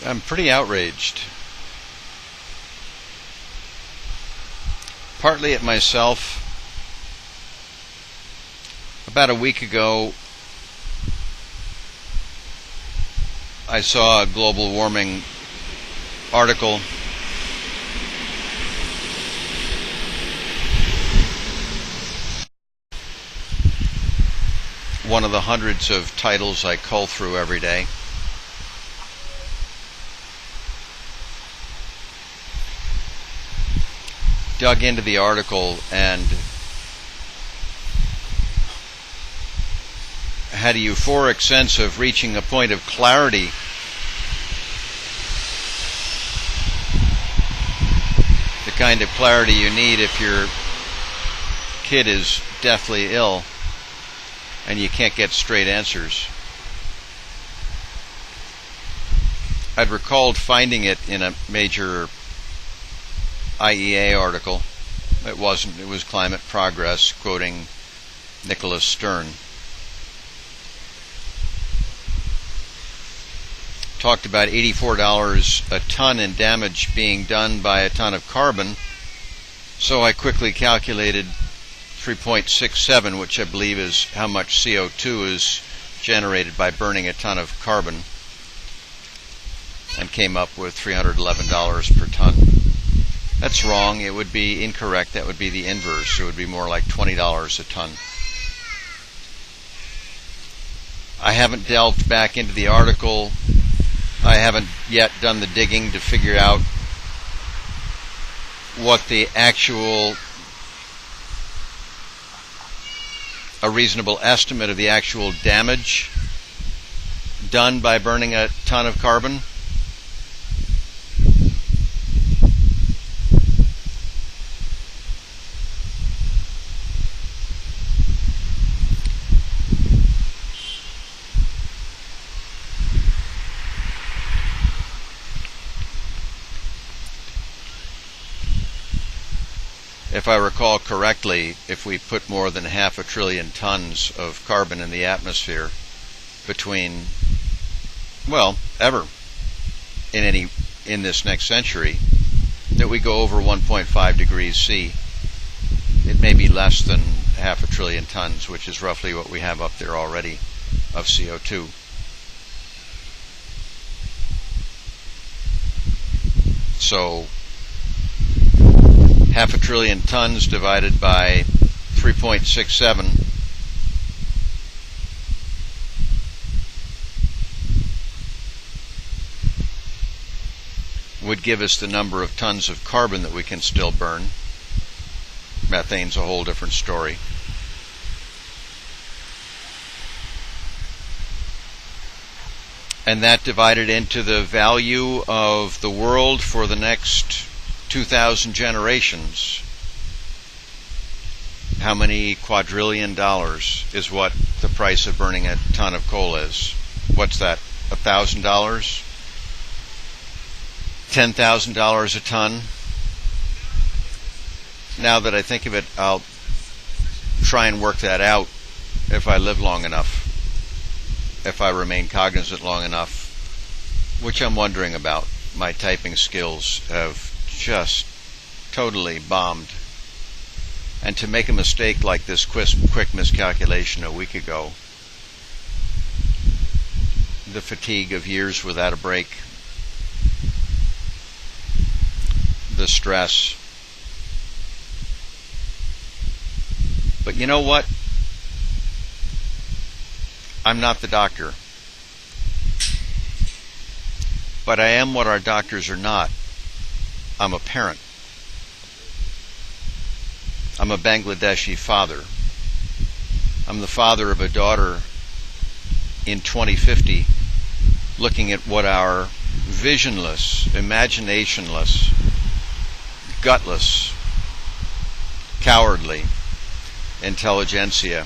I'm pretty outraged. Partly at myself. About a week ago, I saw a global warming article one of the hundreds of titles I cull through every day. Dug into the article and had a euphoric sense of reaching a point of clarity. The kind of clarity you need if your kid is deathly ill and you can't get straight answers. I'd recalled finding it in a major IEA article. It wasn't. It was Climate Progress, quoting Nicholas Stern. Talked about $84 a ton in damage being done by a ton of carbon. So I quickly calculated 3.67, which I believe is how much CO2 is generated by burning a ton of carbon, and came up with $311 per ton. That's wrong. It would be incorrect. That would be the inverse. It would be more like $20 a ton. I haven't delved back into the article. I haven't yet done the digging to figure out what the actual, a reasonable estimate of the actual damage done by burning a ton of carbon. If I recall correctly, if we put more than 500 billion tons of carbon in the atmosphere between, well, ever in this next century, that we go over 1.5 degrees C, it may be less than 500 billion tons, which is roughly what we have up there already of CO2. So 500 billion tons divided by 3.67 would give us the number of tons of carbon that we can still burn. Methane's a whole different story. And that divided into the value of the world for the next 2,000 generations. How many quadrillion dollars is what the price of burning a ton of coal is? What's that? $1,000? $10,000 a ton? Now that I think of it, I'll try and work that out if I live long enough, if I remain cognizant long enough, which I'm wondering about. My typing skills have just totally bombed. And to make a mistake like this quick miscalculation a week ago, the fatigue of years without a break, the stress. But you know what? I'm not the doctor. But I am what our doctors are not. I'm a parent. I'm a Bangladeshi father. I'm the father of a daughter in 2050, looking at what our visionless, imaginationless, gutless, cowardly intelligentsia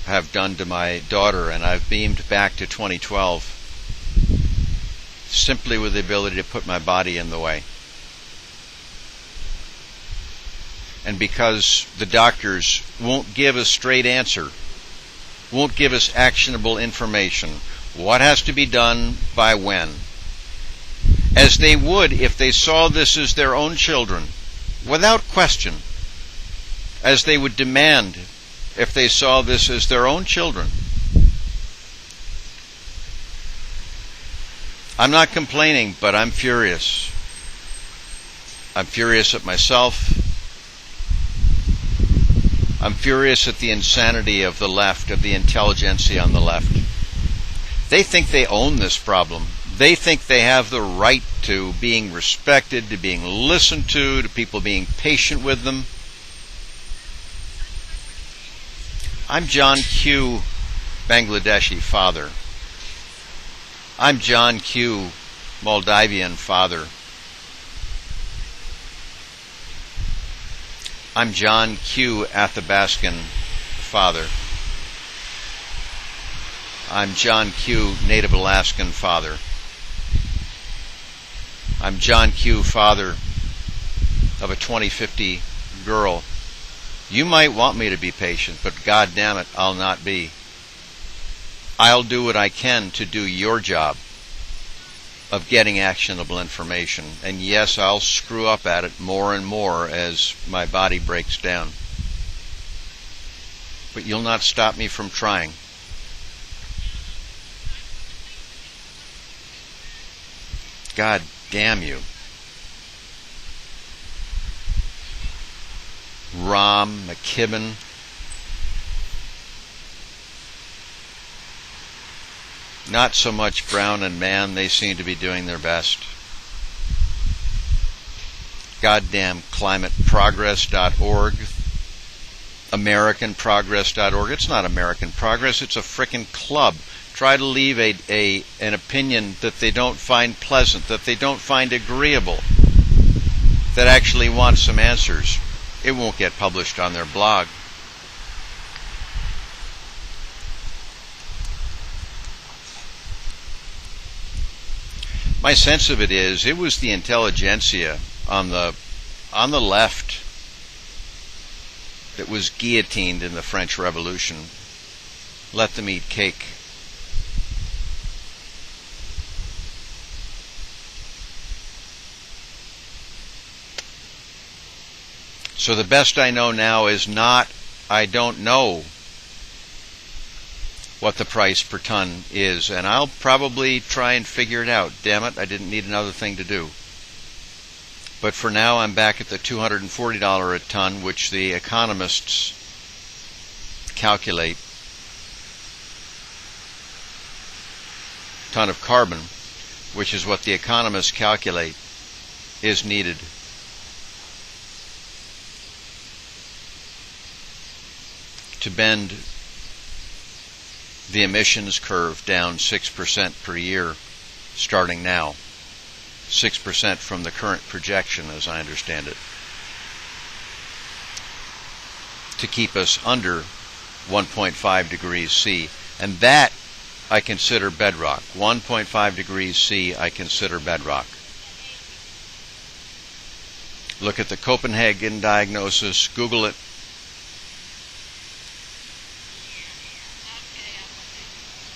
have done to my daughter, and I've beamed back to 2012 simply with the ability to put my body in the way. And because the doctors won't give a straight answer won't give us actionable information. What has to be done by when? As they would if they saw this as their own children, without question. As they would demand if they saw this as their own children. I'm not complaining, but I'm furious. I'm furious at myself. I'm furious at the insanity of the left, of the intelligentsia on the left. They think they own this problem. They think they have the right to being respected, to being listened to people being patient with them. I'm John Q, Bangladeshi father. I'm John Q, Moldavian father. I'm John Q, Athabascan father. I'm John Q, Native Alaskan father. I'm John Q, father of a 2050 girl. You might want me to be patient, but God damn it, I'll not be. I'll do what I can to do your job of getting actionable information. And yes, I'll screw up at it more and more as my body breaks down. But you'll not stop me from trying. God damn you. Rahm, McKibben, not so much Brown and Mann. They seem to be doing their best. Goddamn climateprogress.org, AmericanProgress.org. It's not American Progress. It's a frickin' club. Try to leave an opinion that they don't find pleasant, that they don't find agreeable, that actually wants some answers. It won't get published on their blog. My sense of it is, it was the intelligentsia on the left that was guillotined in the French Revolution. Let them eat cake. So the best I know now is not, I don't know what the price per ton is, and I'll probably try and figure it out. Damn it, I didn't need another thing to do. But for now, I'm back at the $240 a ton, which the economists calculate, ton of carbon, which is what the economists calculate is needed. To bend the emissions curve down 6% per year starting now. 6% from the current projection, as I understand it. To keep us under 1.5 degrees C. And that I consider bedrock. 1.5 degrees C I consider bedrock. Look at the Copenhagen diagnosis. Google it.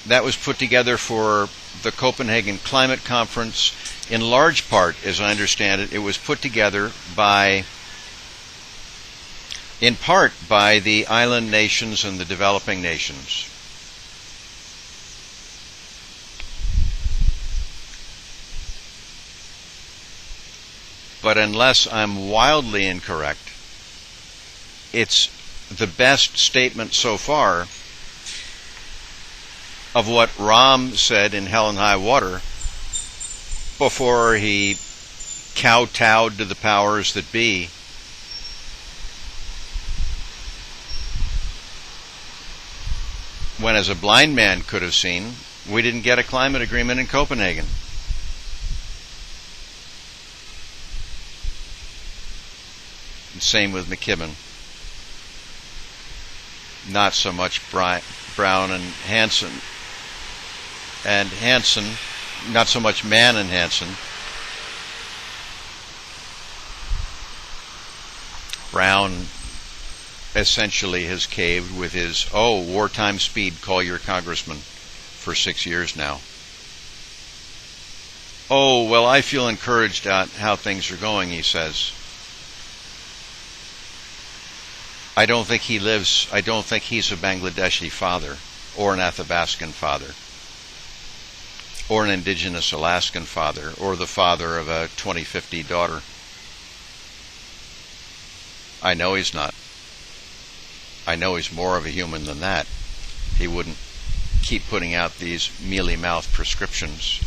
That was put together for the Copenhagen Climate Conference. In large part, as I understand it, it was put together in part by the island nations and the developing nations. But unless I'm wildly incorrect, it's the best statement so far of what Rahm said in Hell and High Water before he kowtowed to the powers that be. When, as a blind man could have seen, we didn't get a climate agreement in Copenhagen. And same with McKibben. Not so much Brown and Hansen. And Hansen, not so much Mann and Hansen. Brown, essentially has caved with his, wartime speed, call your congressman, for 6 years now. Oh, well, I feel encouraged at how things are going, he says. I don't think he's a Bangladeshi father, or an Athabascan father, or an indigenous Alaskan father, or the father of a 2050 daughter. I know he's not. I know he's more of a human than that. He wouldn't keep putting out these mealy-mouthed prescriptions